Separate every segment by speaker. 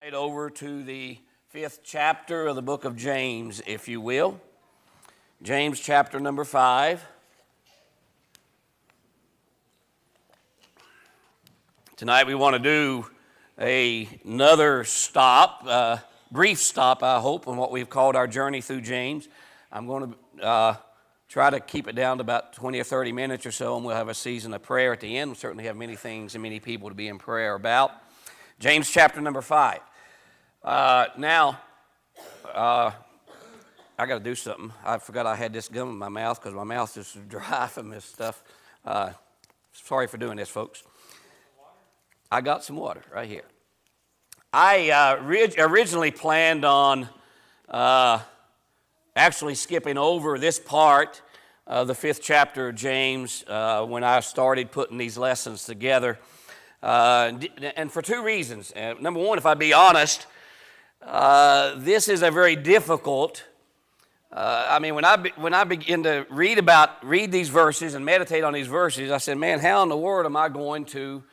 Speaker 1: Right over to the 5th chapter of the book of James, if you will. James chapter number 5. Tonight we want to do another stop, brief stop, I hope, on what we've called our journey through James. I'm going to try to keep it down to about 20 or 30 minutes or so, and we'll have a season of prayer at the end. We'll certainly have many things and many people to be in prayer about. James chapter number 5. I got to do something. I forgot I had this gum in my mouth because my mouth is dry from this stuff. Sorry for doing this, folks. I got some water right here. I originally planned on actually skipping over this part of the 5th chapter of James when I started putting these lessons together. And for two reasons. Number one, if I be honest, this is a very difficult. When I begin to read these verses and meditate on these verses, I said, man, how in the world am I going to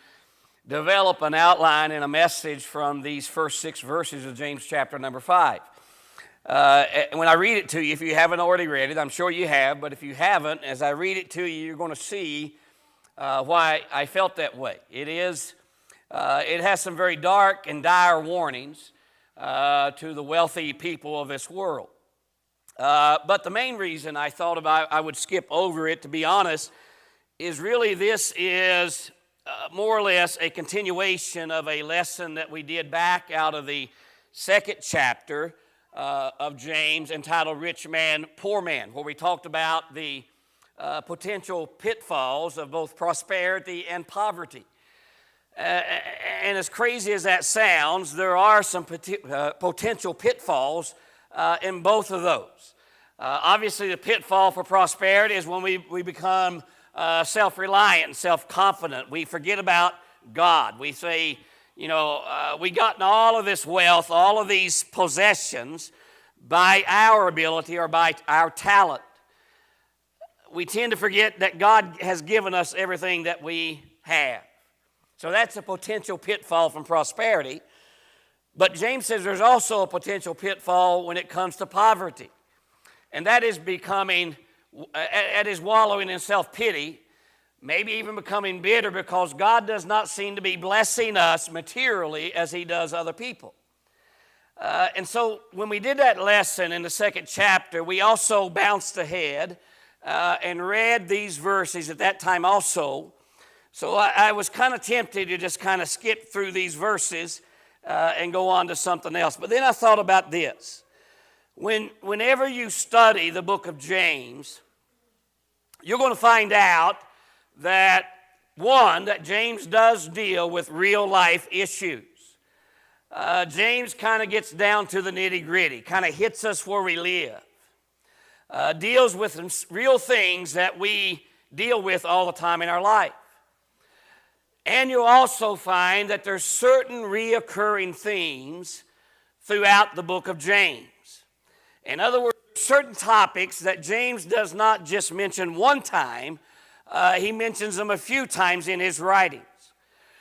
Speaker 1: develop an outline and a message from these first 6 verses of James chapter number 5? When I read it to you, if you haven't already read it, I'm sure you have, but if you haven't, as I read it to you, you're going to see why I felt that way. It has some very dark and dire warnings to the wealthy people of this world. But the main reason I thought I would skip over it, to be honest, is really this is more or less a continuation of a lesson that we did back out of the 2nd chapter of James entitled Rich Man, Poor Man, where we talked about the potential pitfalls of both prosperity and poverty. And as crazy as that sounds, there are some potential pitfalls in both of those. Obviously, the pitfall for prosperity is when we become self-reliant and self-confident. We forget about God. We say, we gotten all of this wealth, all of these possessions by our ability or by our talent. We tend to forget that God has given us everything that we have. So that's a potential pitfall from prosperity. But James says there's also a potential pitfall when it comes to poverty. And that is wallowing in self-pity, maybe even becoming bitter because God does not seem to be blessing us materially as he does other people. And so when we did that lesson in the 2nd chapter, we also bounced ahead and read these verses at that time also. So I was kind of tempted to just kind of skip through these verses and go on to something else. But then I thought about this. Whenever you study the book of James, you're going to find out that, one, that James does deal with real life issues. James kind of gets down to the nitty-gritty, kind of hits us where we live. Deals with some real things that we deal with all the time in our life. And you'll also find that there's certain reoccurring themes throughout the book of James. In other words, certain topics that James does not just mention one time, he mentions them a few times in his writings.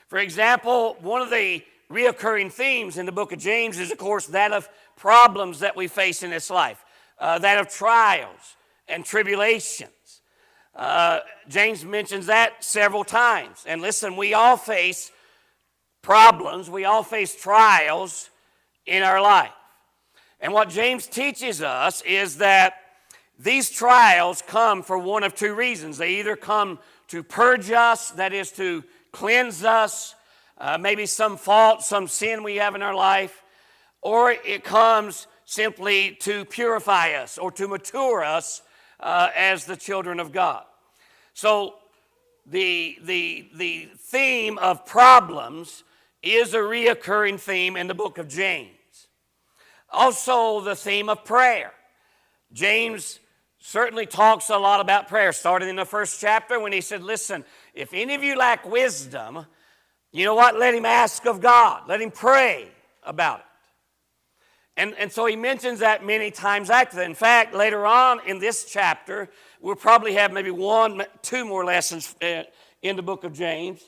Speaker 1: For example, one of the reoccurring themes in the book of James is, of course, that of problems that we face in this life, that of trials and tribulations. James mentions that several times. And listen, we all face problems, we all face trials in our life. And what James teaches us is that these trials come for one of two reasons. They either come to purge us, that is to cleanse us, maybe some fault, some sin we have in our life, or it comes simply to purify us or to mature us as the children of God. So the theme of problems is a reoccurring theme in the book of James. Also, the theme of prayer. James certainly talks a lot about prayer, starting in the 1st chapter when he said, listen, if any of you lack wisdom, you know what? Let him ask of God. Let him pray about it. And so he mentions that many times after that. In fact, later on in this chapter, we'll probably have maybe 1, 2 more lessons in the book of James.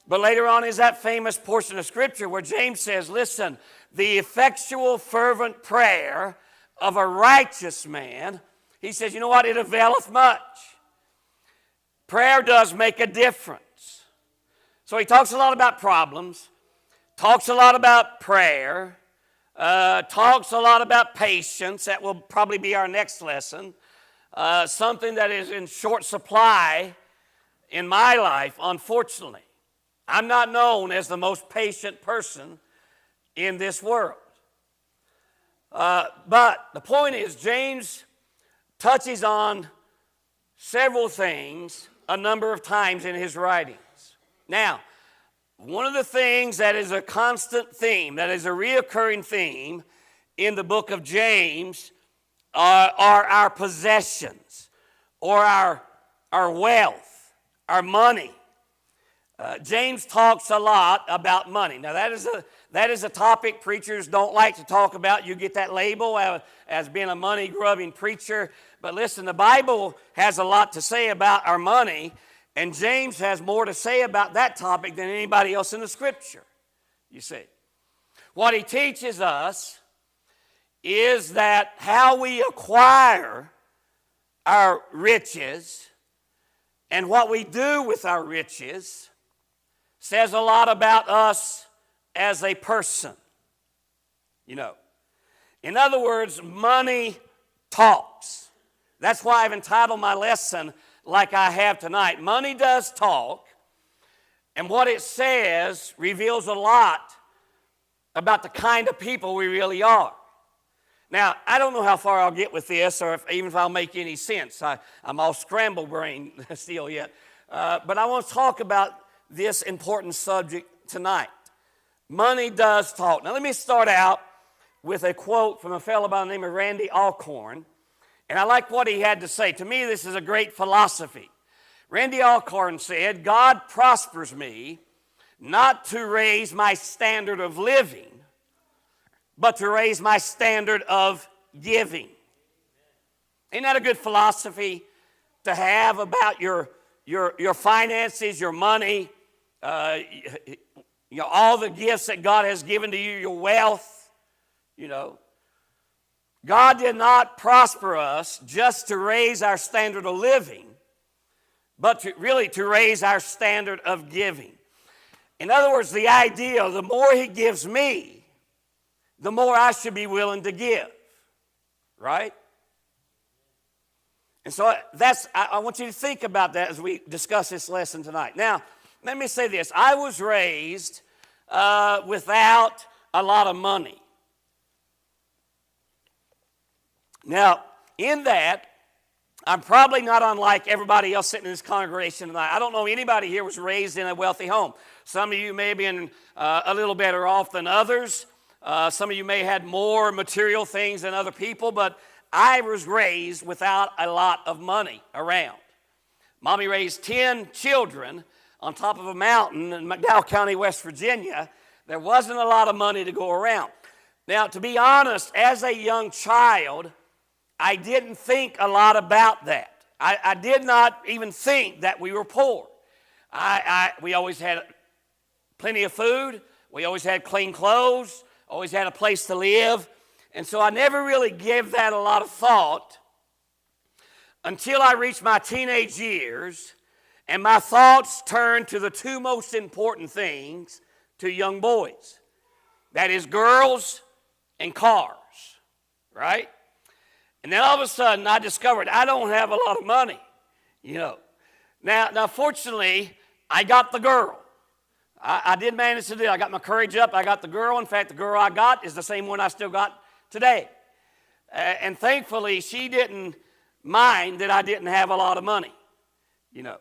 Speaker 1: But later on is that famous portion of Scripture where James says, listen, the effectual fervent prayer of a righteous man, he says, you know what, it availeth much. Prayer does make a difference. So he talks a lot about problems, talks a lot about prayer, talks a lot about patience. That will probably be our next lesson. Something that is in short supply in my life, unfortunately. I'm not known as the most patient person in this world. But the point is, James touches on several things a number of times in his writings. Now, one of the things that is a constant theme, that is a reoccurring theme in the book of James are our possessions or our wealth, our money. James talks a lot about money. Now, that is a topic preachers don't like to talk about. You get that label as being a money-grubbing preacher. But listen, the Bible has a lot to say about our money, and James has more to say about that topic than anybody else in the Scripture, you see. What he teaches us is that how we acquire our riches and what we do with our riches says a lot about us as a person, you know. In other words, money talks. That's why I've entitled my lesson like I have tonight. Money does talk, and what it says reveals a lot about the kind of people we really are. Now, I don't know how far I'll get with this, or even if I'll make any sense. I'm all scramble brain still yet. But I want to talk about this important subject tonight. Money does talk. Now, let me start out with a quote from a fellow by the name of Randy Alcorn. And I like what he had to say. To me, this is a great philosophy. Randy Alcorn said, God prospers me not to raise my standard of living, but to raise my standard of giving. Isn't that a good philosophy to have about your finances, your money, all the gifts that God has given to you, your wealth, you know? God did not prosper us just to raise our standard of living, but to raise our standard of giving. In other words, the idea, the more He gives me, the more I should be willing to give, right? And so I want you to think about that as we discuss this lesson tonight. Now, let me say this. I was raised without a lot of money. Now, in that, I'm probably not unlike everybody else sitting in this congregation tonight. I don't know anybody here was raised in a wealthy home. Some of you may have been a little better off than others. Some of you may have had more material things than other people, but I was raised without a lot of money around. Mommy raised 10 children on top of a mountain in McDowell County, West Virginia. There wasn't a lot of money to go around. Now, to be honest, as a young child, I didn't think a lot about that. I did not even think that we were poor. We always had plenty of food. We always had clean clothes. Always had a place to live. And so I never really gave that a lot of thought until I reached my teenage years, and my thoughts turned to the two most important things to young boys. That is girls and cars, right? And then all of a sudden, I discovered I don't have a lot of money, you know. Now fortunately, I got the girl. I did manage to do it. I got my courage up. I got the girl. In fact, the girl I got is the same one I still got today. And thankfully, she didn't mind that I didn't have a lot of money, you know.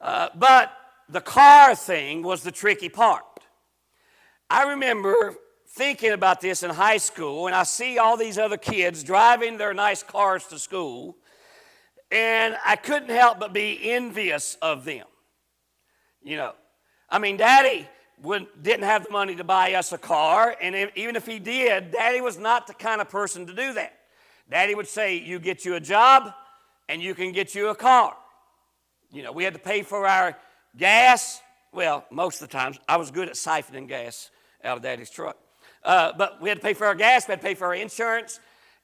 Speaker 1: But the car thing was the tricky part. I remember thinking about this in high school, and I see all these other kids driving their nice cars to school, and I couldn't help but be envious of them. You know, I mean, Daddy didn't have the money to buy us a car, and even if he did, Daddy was not the kind of person to do that. Daddy would say, you get you a job, and you can get you a car. You know, we had to pay for our gas Well, most of the times, I was good at siphoning gas out of Daddy's truck. But we had to pay for our gas, we had to pay for our insurance,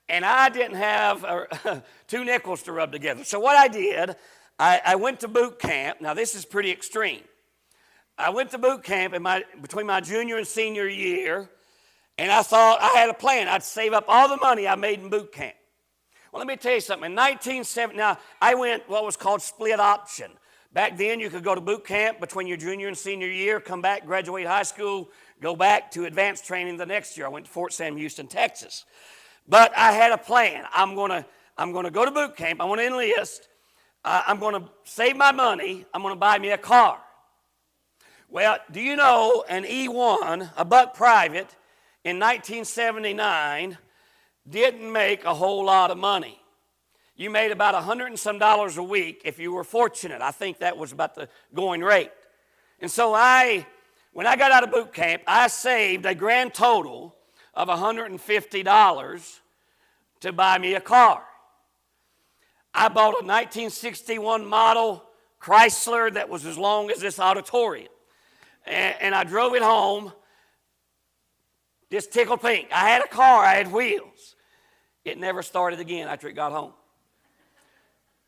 Speaker 1: and I didn't have 2 nickels to rub together. So what I did, I went to boot camp. Now, this is pretty extreme. I went to boot camp between my junior and senior year, and I thought I had a plan. I'd save up all the money I made in boot camp. Well, let me tell you something. In 1970, now, I went what was called split option. Back then, you could go to boot camp between your junior and senior year, come back, graduate high school, go back to advanced training the next year. I went to Fort Sam Houston, Texas. But I had a plan. I'm going to go to boot camp. I want to enlist. I'm going to save my money. I'm going to buy me a car. Well, do you know an E1, a buck private, in 1979 didn't make a whole lot of money. You made about $100 and some a week if you were fortunate. I think that was about the going rate. And so when I got out of boot camp, I saved a grand total of $150 to buy me a car. I bought a 1961 model Chrysler that was as long as this auditorium. And I drove it home, just tickled pink. I had a car, I had wheels. It never started again after it got home.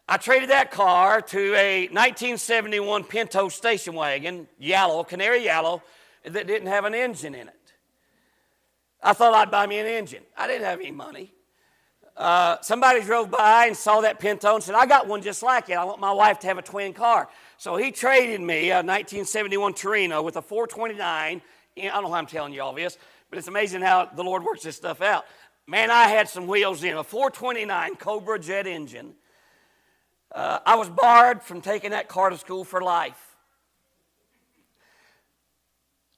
Speaker 1: I traded that car to a 1971 Pinto station wagon, yellow, canary yellow, that didn't have an engine in it. I thought I'd buy me an engine. I didn't have any money. Somebody drove by and saw that Pinto and said, I got one just like it. I want my wife to have a twin car. So he traded me a 1971 Torino with a 429. I don't know how I'm telling you all this, but it's amazing how the Lord works this stuff out. Man, I had some wheels in, a 429 Cobra jet engine. I was barred from taking that car to school for life.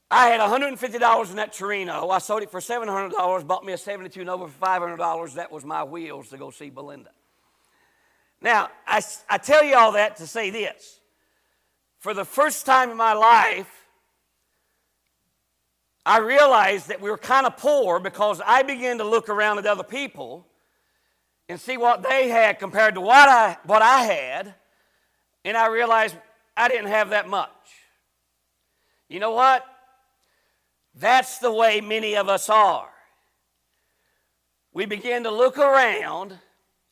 Speaker 1: I had $150 in that Torino. I sold it for $700, bought me a 72 Nova for $500. That was my wheels to go see Belinda. Now, I tell you all that to say this. For the first time in my life, I realized that we were kind of poor because I began to look around at other people and see what they had compared to what I had, and I realized I didn't have that much. You know what? That's the way many of us are. We begin to look around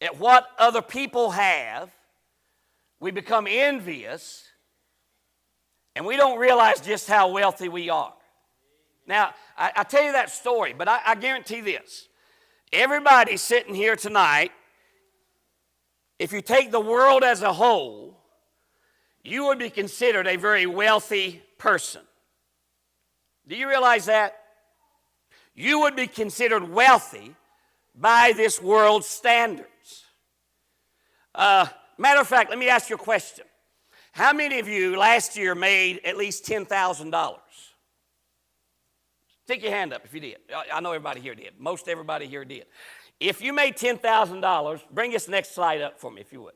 Speaker 1: at what other people have, we become envious, and we don't realize just how wealthy we are. Now, I tell you that story, but I guarantee this. Everybody sitting here tonight, if you take the world as a whole, you would be considered a very wealthy person. Do you realize that? You would be considered wealthy by this world's standards. Matter of fact, let me ask you a question. How many of you last year made at least $10,000? Stick your hand up if you did. I know everybody here did. Most everybody here did. If you made $10,000, bring this next slide up for me if you would.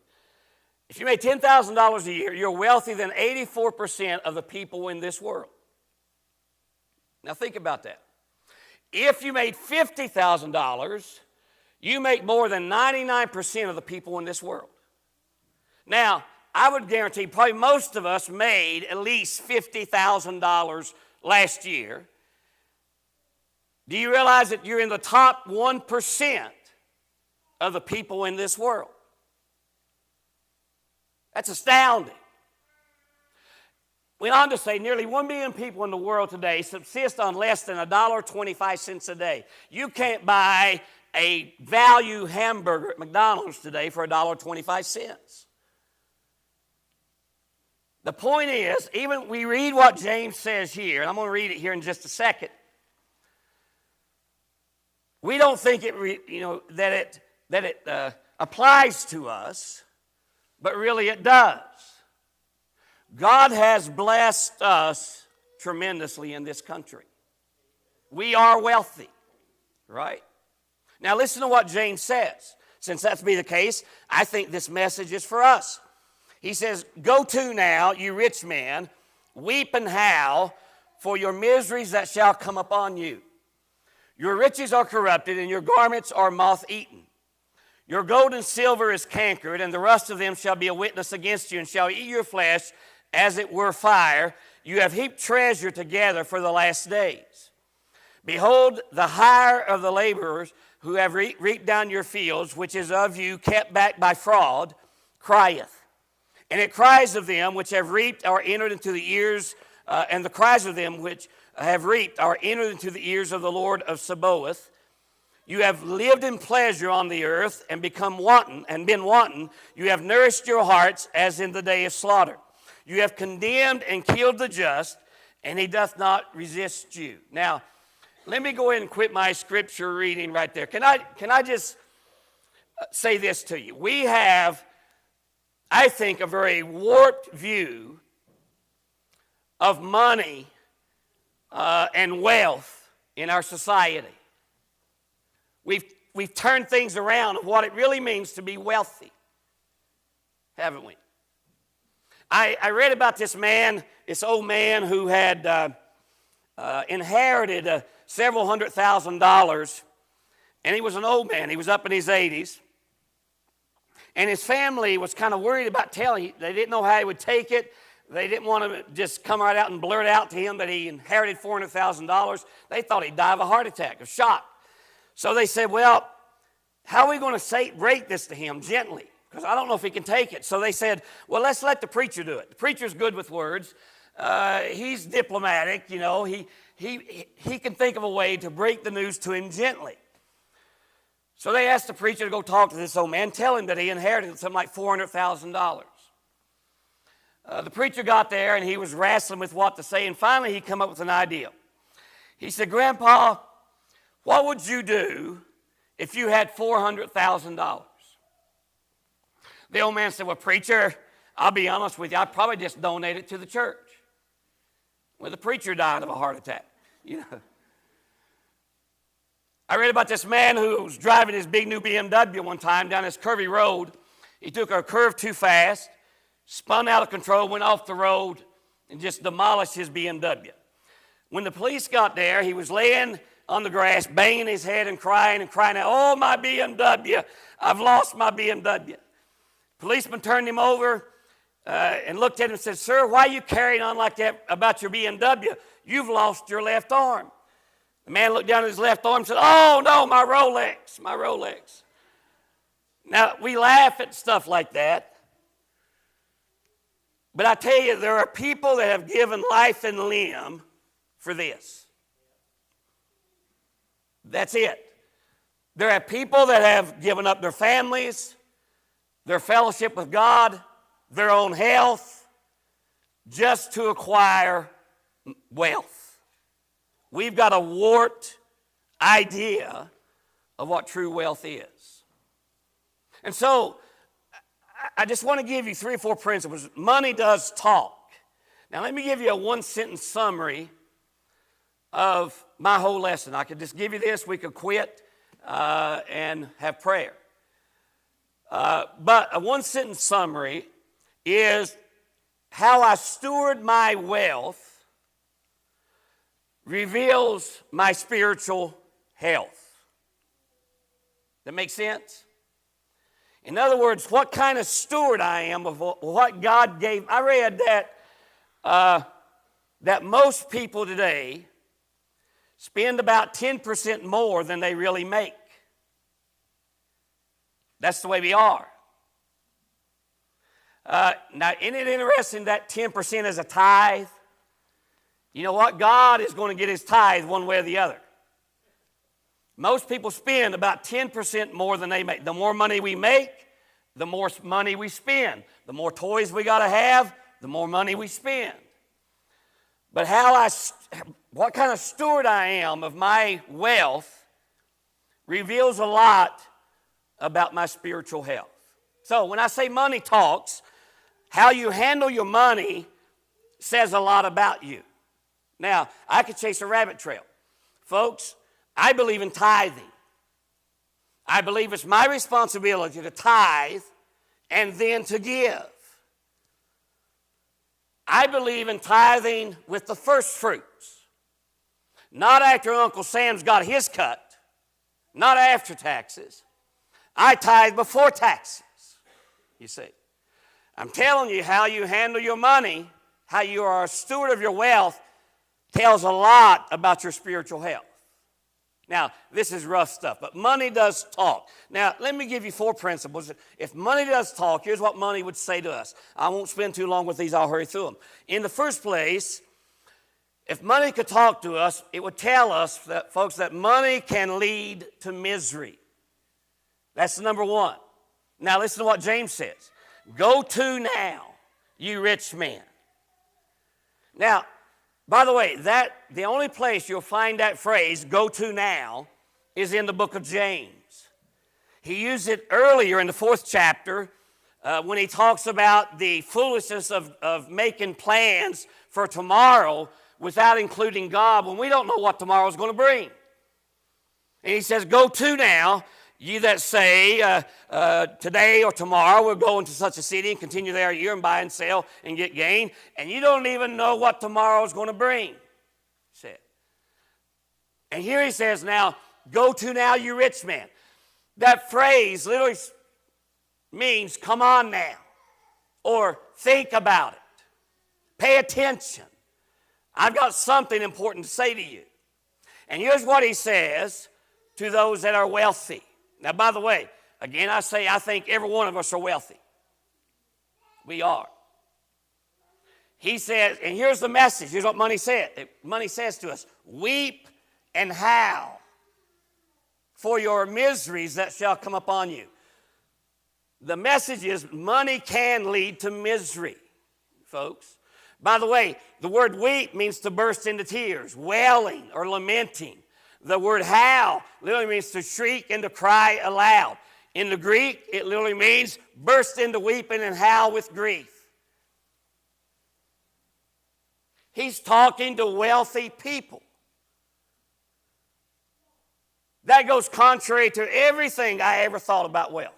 Speaker 1: If you made $10,000 a year, you're wealthier than 84% of the people in this world. Now think about that. If you made $50,000, you make more than 99% of the people in this world. Now, I would guarantee probably most of us made at least $50,000 last year. Do you realize that you're in the top 1% of the people in this world? That's astounding. Went on to say nearly 1 million people in the world today subsist on less than $1.25 a day. You can't buy a value hamburger at McDonald's today for $1.25. The point is, even we read what James says here, and I'm going to read it here in just a second. We don't think that it applies to us, but really it does. God has blessed us tremendously in this country. We are wealthy, right? Now listen to what James says. Since that be the case, I think this message is for us. He says, "Go to now, you rich men, weep and howl for your miseries that shall come upon you. Your riches are corrupted, and your garments are moth-eaten. Your gold and silver is cankered, and the rust of them shall be a witness against you, and shall eat your flesh as it were fire. you have heaped treasure together for the last days. Behold, the hire of the laborers who have reaped down your fields, which is of you kept back by fraud, crieth. And it cries of them which have reaped are entered into the ears, and the cries of them which have reaped are entered into the ears of the Lord of Sabaoth. You have lived in pleasure on the earth and become wanton and been wanton. You have nourished your hearts as in the day of slaughter. You have condemned and killed the just, and he doth not resist you. Now, let me go ahead and quit my scripture reading right there. Can I just say this to you? We have, I think, a very warped view of money and wealth in our society. We've turned things around of what it really means to be wealthy, haven't we? I read about this man, this old man who had inherited several $100,000, and he was an old man. He was up in his 80s, and his family was kind of worried about telling him. They didn't know how he would take it. They didn't want to just come right out and blurt out to him that he inherited $400,000. They thought he'd die of a heart attack, of shock. So they said, well, how are we going to break this to him gently? Because I don't know if he can take it. So they said, well, let's let the preacher do it. The preacher's good with words. He's diplomatic, you know. He can think of a way to break the news to him gently. So they asked the preacher to go talk to this old man, tell him that he inherited something like $400,000. The preacher got there, and he was wrestling with what to say, and finally he came up with an idea. He said, Grandpa, what would you do if you had $400,000? The old man said, well, preacher, I'll be honest with you, I'd probably just donate it to the church. Well, the preacher died of a heart attack, you know. I read about this man who was driving his big new BMW one time down this curvy road. He took a curve too fast, spun out of control, went off the road, and just demolished his BMW. When the police got there, he was laying on the grass, banging his head and crying out, oh, my BMW, I've lost my BMW. Policeman turned him over and looked at him and said, sir, why are you carrying on like that about your BMW? You've lost your left arm. The man looked down at his left arm and said, oh, no, my Rolex, my Rolex. Now, we laugh at stuff like that. But I tell you, there are people that have given life and limb for this. That's it. There are people that have given up their families, their fellowship with God, their own health, just to acquire wealth. We've got a warped idea of what true wealth is. And so, I just want to give you 3 or 4 principles. Money does talk. Now, let me give you a 1-sentence summary of my whole lesson. I could just give you this. We could quit and have prayer. But a 1-sentence summary is how I steward my wealth reveals my spiritual health. That make sense? In other words, what kind of steward I am of what God gave. I read that most people today spend about 10% more than they really make. That's the way we are. Now, isn't it interesting that 10% is a tithe? You know what? God is going to get his tithe one way or the other. Most people spend about 10% more than they make. The more money we make, the more money we spend. The more toys we got to have, the more money we spend. But what kind of steward I am of my wealth reveals a lot about my spiritual health. So when I say money talks, how you handle your money says a lot about you. Now, I could chase a rabbit trail. Folks, I believe in tithing. I believe it's my responsibility to tithe and then to give. I believe in tithing with the first fruits. Not after Uncle Sam's got his cut. Not after taxes. I tithe before taxes, you see. I'm telling you, how you handle your money how you are a steward of your wealth, tells a lot about your spiritual health. Now, this is rough stuff, but money does talk. Now, let me give you 4 principles. If money does talk, here's what money would say to us. I won't spend too long with these. I'll hurry through them. In the first place, if money could talk to us, it would tell us, that, folks, that money can lead to misery. That's number 1. Now, listen to what James says. Go to now, you rich men. Now, by the way, the only place you'll find that phrase, go to now, is in the book of James. He used it earlier in the 4th chapter when he talks about the foolishness of making plans for tomorrow without including God when we don't know what tomorrow is going to bring. And he says, go to now, you that say today or tomorrow we'll go into such a city and continue there a year and buy and sell and get gain, and you don't even know what tomorrow is going to bring. Said. And here he says, now, go to now, you rich man. That phrase literally means come on now, or think about it. Pay attention. I've got something important to say to you. And here's what he says to those that are wealthy. Now, by the way, again, I say I think every one of us are wealthy. We are. He says, and here's the message. Here's what money said. Money says to us, weep and howl for your miseries that shall come upon you. The message is money can lead to misery, folks. By the way, the word weep means to burst into tears, wailing or lamenting. The word howl literally means to shriek and to cry aloud. In the Greek, it literally means burst into weeping and howl with grief. He's talking to wealthy people. That goes contrary to everything I ever thought about wealth.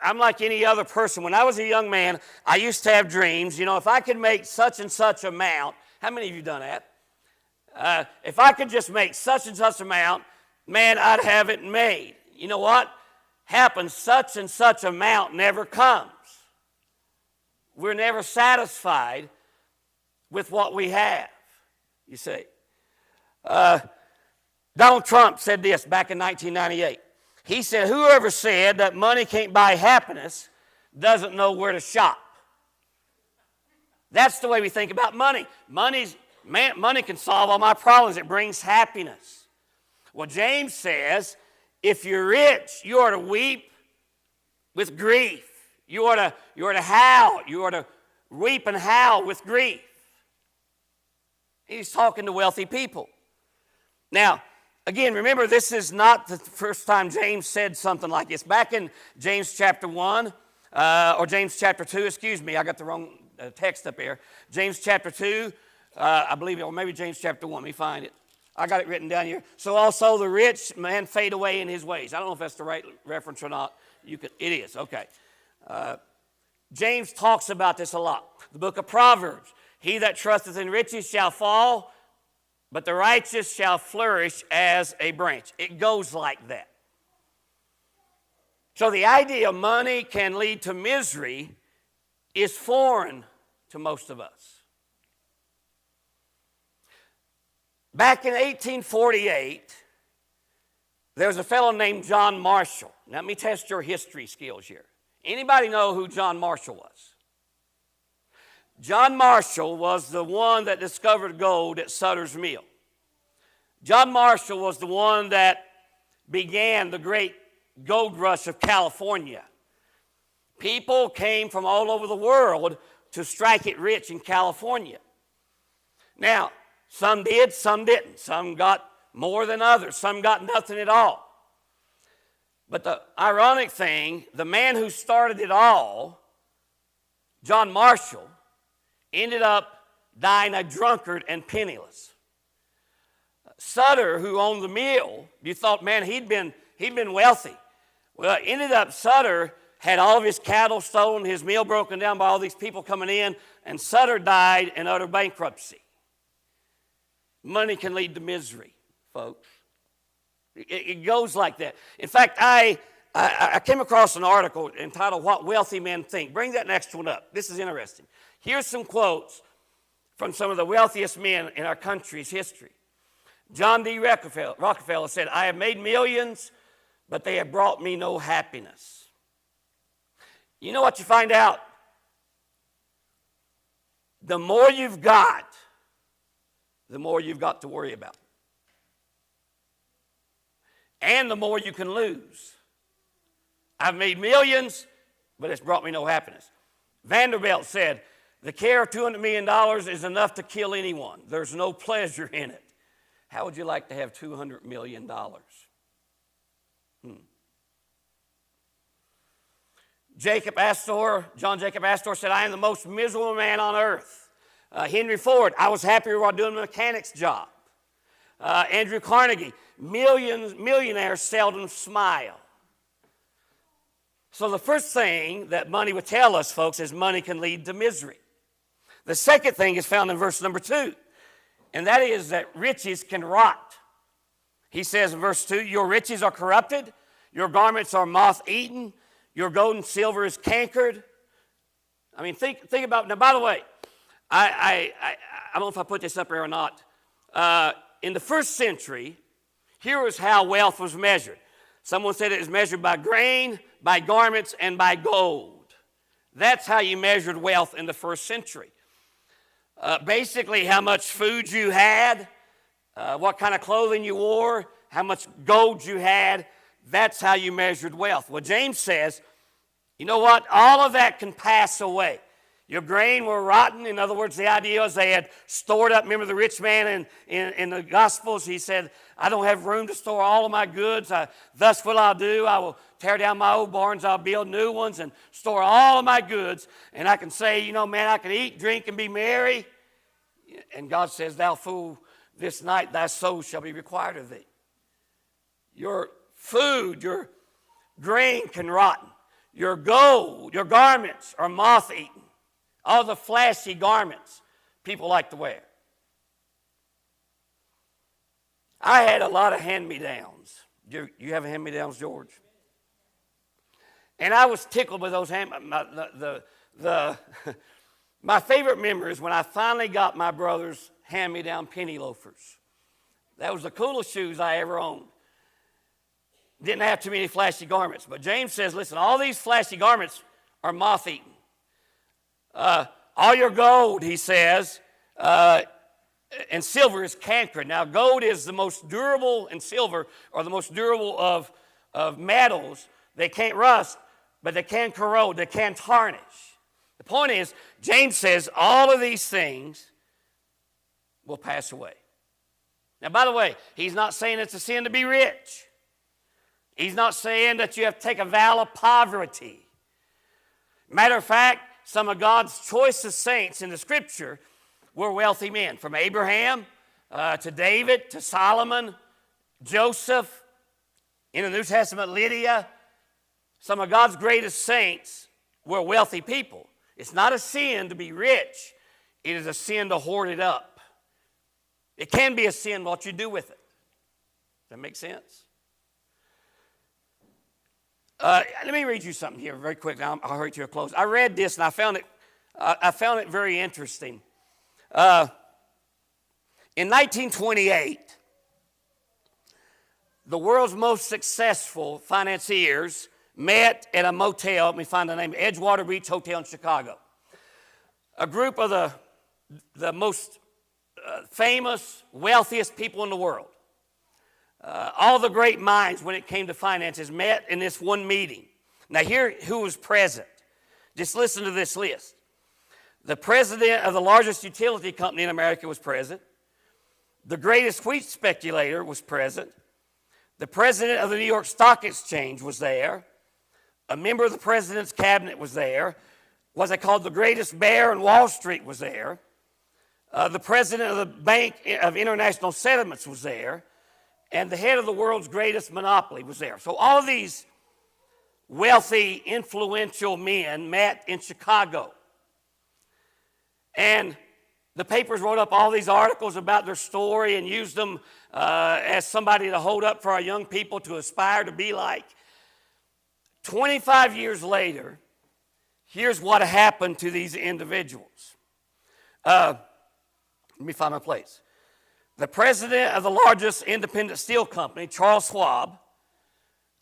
Speaker 1: I'm like any other person. When I was a young man, I used to have dreams. You know, if I could make such and such amount, how many of you done that? If I could just make such and such amount, man, I'd have it made. You know what happens? Such and such amount never comes. We're never satisfied with what we have, you see. Donald Trump said this back in 1998. He said, whoever said that money can't buy happiness doesn't know where to shop. That's the way we think about money. Money can solve all my problems. It brings happiness. Well, James says, if you're rich, you ought to weep with grief. You ought to howl. You ought to weep and howl with grief. He's talking to wealthy people. Now, again, remember, this is not the first time James said something like this. Back in James chapter 1, or James chapter 2, excuse me, I got the wrong text up here. James chapter 2, I believe, or maybe James chapter 1, let me find it. I got it written down here. So also the rich man fade away in his ways. I don't know if that's the right reference or not. It is, okay. James talks about this a lot. The book of Proverbs, he that trusteth in riches shall fall, but the righteous shall flourish as a branch. It goes like that. So the idea of money can lead to misery is foreign to most of us. Back in 1848, there was a fellow named John Marshall. Now, let me test your history skills here. Anybody know who John Marshall was? John Marshall was the one that discovered gold at Sutter's Mill. John Marshall was the one that began the great gold rush of California. People came from all over the world to strike it rich in California. Now, some did, some didn't. Some got more than others. Some got nothing at all. But the ironic thing, the man who started it all, John Marshall, ended up dying a drunkard and penniless. Sutter, who owned the mill, you thought, man, he'd been wealthy. Well, it ended up Sutter had all of his cattle stolen, his mill broken down by all these people coming in, and Sutter died in utter bankruptcy. Money can lead to misery, folks. It goes like that. In fact, I I came across an article entitled What Wealthy Men Think. Bring that next one up. This is interesting. Here's some quotes from some of the wealthiest men in our country's history. John D. Rockefeller said, I have made millions, but they have brought me no happiness. You know what you find out? The more you've got, the more you've got to worry about. And the more you can lose. I've made millions, but it's brought me no happiness. Vanderbilt said, the care of $200 million is enough to kill anyone. There's no pleasure in it. How would you like to have $200 million? John Jacob Astor said, I am the most miserable man on earth. Henry Ford, I was happier while doing a mechanic's job. Andrew Carnegie, millionaires seldom smile. So the first thing that money would tell us, folks, is money can lead to misery. The second thing is found in verse number 2, and that is that riches can rot. He says in verse 2, your riches are corrupted, your garments are moth-eaten, your gold and silver is cankered. I mean, think about, now by the way, I don't know if I put this up here or not. In the first century, here was how wealth was measured. Someone said it was measured by grain, by garments, and by gold. That's how you measured wealth in the first century. Basically, how much food you had, what kind of clothing you wore, how much gold you had, that's how you measured wealth. Well, James says, you know what? All of that can pass away. Your grain were rotten. In other words, the idea is they had stored up. Remember the rich man in the Gospels? He said, I don't have room to store all of my goods. Thus will I do. I will tear down my old barns. I'll build new ones and store all of my goods. And I can say, you know, man, I can eat, drink, and be merry. And God says, thou fool, this night thy soul shall be required of thee. Your food, your grain can rot. Your gold, your garments are moth-eaten. All the flashy garments people like to wear. I had a lot of hand-me-downs. You have hand-me-downs, George? And I was tickled with those my favorite memory is when I finally got my brother's hand-me-down penny loafers. That was the coolest shoes I ever owned. Didn't have too many flashy garments. But James says, listen, all these flashy garments are moth-eaten. All your gold, he says, and silver is cankered. Now, gold is the most durable, and silver are the most durable of metals. They can't rust, but they can corrode. They can tarnish. The point is, James says all of these things will pass away. Now, by the way, he's not saying it's a sin to be rich. He's not saying that you have to take a vow of poverty. Matter of fact, some of God's choicest saints in the Scripture were wealthy men. From Abraham to David to Solomon, Joseph, in the New Testament, Lydia. Some of God's greatest saints were wealthy people. It's not a sin to be rich. It is a sin to hoard it up. It can be a sin what you do with it. Does that make sense? Let me read you something here very quickly. I'll hurry to a close. I read this and I found it very interesting. In 1928, the world's most successful financiers met at a motel. Let me find the name. Edgewater Beach Hotel in Chicago. A group of the most famous, wealthiest people in the world. All the great minds when it came to finances met in this one meeting. Now here, who was present? Just listen to this list. The president of the largest utility company in America was present. The greatest wheat speculator was present. The president of the New York Stock Exchange was there. A member of the president's cabinet was there. What they called the greatest bear in Wall Street was there. The president of the Bank of International Settlements was there. And the head of the world's greatest monopoly was there. So all of these wealthy, influential men met in Chicago. And the papers wrote up all these articles about their story and used them as somebody to hold up for our young people to aspire to be like. 25 years later, here's what happened to these individuals. Let me find my place. The president of the largest independent steel company, Charles Schwab,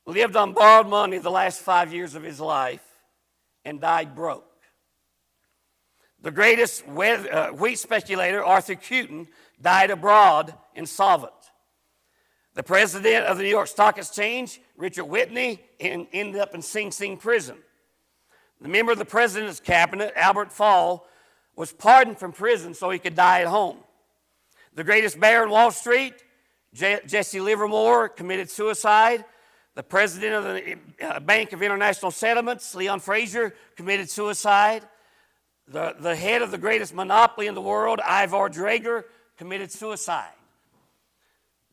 Speaker 1: lived on borrowed money the last 5 years of his life and died broke. The greatest wheat speculator, Arthur Cutten, died abroad insolvent. The president of the New York Stock Exchange, Richard Whitney, ended up in Sing Sing prison. The member of the president's cabinet, Albert Fall, was pardoned from prison so he could die at home. The greatest bear in Wall Street, Jesse Livermore, committed suicide. The president of the Bank of International Settlements, Leon Fraser, committed suicide. The head of the greatest monopoly in the world, Ivar Drager, committed suicide.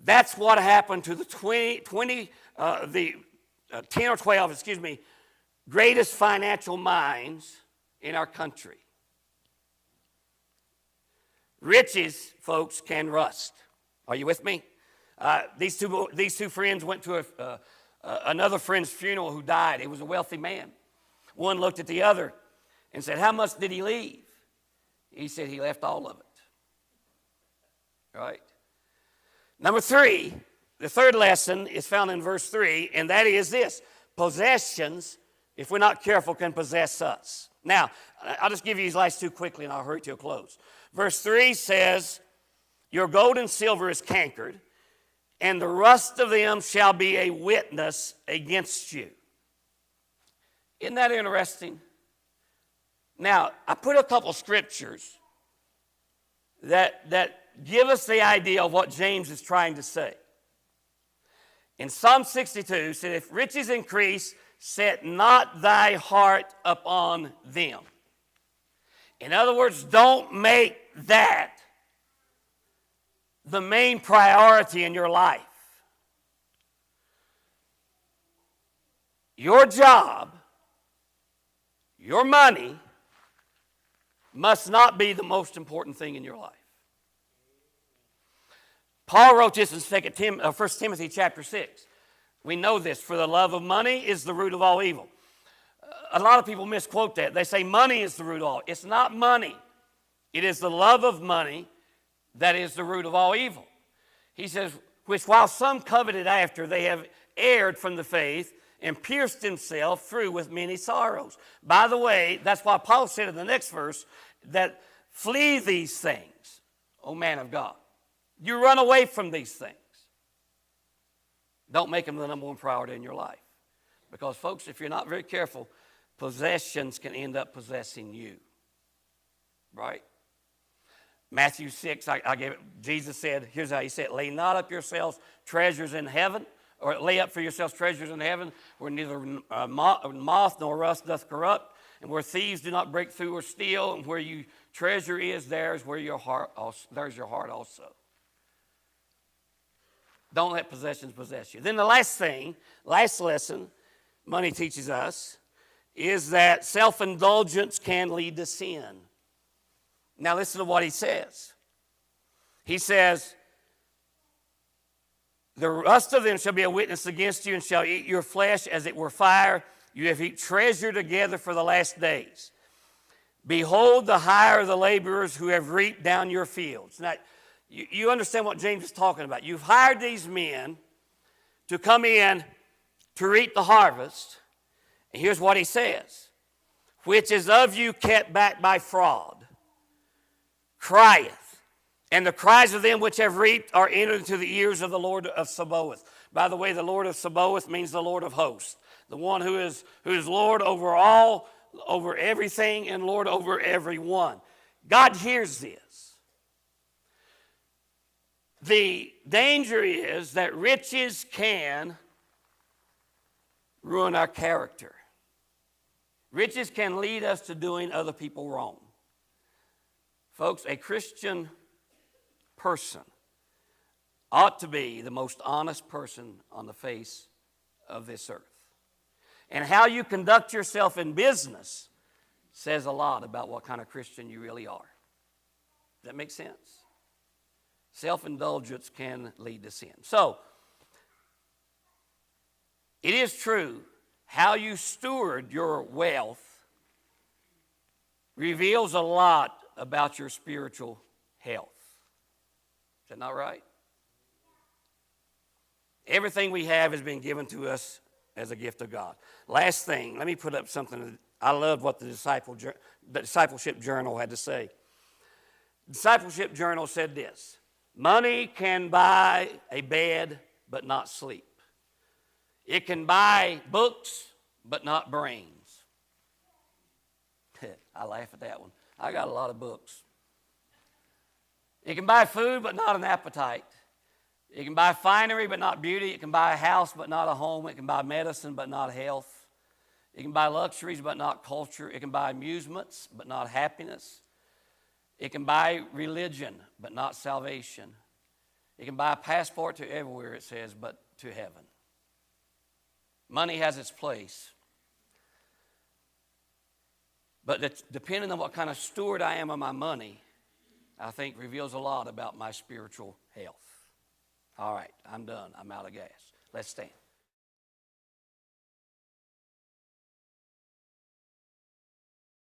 Speaker 1: That's what happened to the 10 or 12, greatest financial minds in our country. Riches, folks, can rust. Are you with me? These two friends went to another friend's funeral who died. He was a wealthy man. One looked at the other and said, "How much did he leave?" He said, "He left all of it." Right? Number 3, the third lesson is found in verse 3, and that is this: possessions, if we're not careful, can possess us. Now, I'll just give you these last two quickly and I'll hurry to a close. Verse 3 says, "Your gold and silver is cankered, and the rust of them shall be a witness against you." Isn't that interesting? Now, I put a couple scriptures that give us the idea of what James is trying to say. In Psalm 62, it said, "If riches increase, set not thy heart upon them." In other words, don't make that the main priority in your life. Your job, your money, must not be the most important thing in your life. Paul wrote this in 1 Timothy chapter 6. We know this: "For the love of money is the root of all evil." A lot of people misquote that. They say money is the root of all. It's not money. It is the love of money that is the root of all evil. He says, "Which while some coveted after, they have erred from the faith and pierced themselves through with many sorrows." By the way, that's why Paul said in the next verse that flee these things, O man of God. You run away from these things. Don't make them the number one priority in your life. Because, folks, if you're not very careful, possessions can end up possessing you. Right? Matthew 6, Jesus said, here's how he said, "Lay not up yourselves treasures in heaven," or lay up for yourselves treasures in heaven, where neither moth nor rust doth corrupt, and where thieves do not break through or steal, and where your treasure is, there's your heart also. Don't let possessions possess you. Then the last lesson money teaches us is that self-indulgence can lead to sin. Now listen to what he says. He says, "The rust of them shall be a witness against you, and shall eat your flesh as it were fire. You have heaped treasure together for the last days. Behold, the hire of the laborers who have reaped down your fields." Now, you understand what James is talking about. You've hired these men to come in to reap the harvest. And here's what he says: "Which is of you kept back by fraud, crieth, and the cries of them which have reaped are entered into the ears of the Lord of Sabaoth." By the way, the Lord of Sabaoth means the Lord of hosts, the one who is Lord over all, over everything, and Lord over everyone. God hears this. The danger is that riches can ruin our character. Riches can lead us to doing other people wrong. Folks, a Christian person ought to be the most honest person on the face of this earth. And how you conduct yourself in business says a lot about what kind of Christian you really are. Does that make sense? Self-indulgence can lead to sin. So, it is true how you steward your wealth reveals a lot about your spiritual health. Is that not right? Everything we have has been given to us as a gift of God. Last thing, let me put up something. I love what the Discipleship Journal had to say. The Discipleship Journal said this: money can buy a bed, but not sleep. It can buy books, but not brains. I laugh at that one. I got a lot of books. It can buy food, but not an appetite. It can buy finery, but not beauty. It can buy a house, but not a home. It can buy medicine, but not health. It can buy luxuries, but not culture. It can buy amusements, but not happiness. It can buy religion, but not salvation. It can buy a passport to everywhere, it says, but to heaven. Money has its place. But depending on what kind of steward I am of my money, I think reveals a lot about my spiritual health. All right, I'm done. I'm out of gas. Let's stand.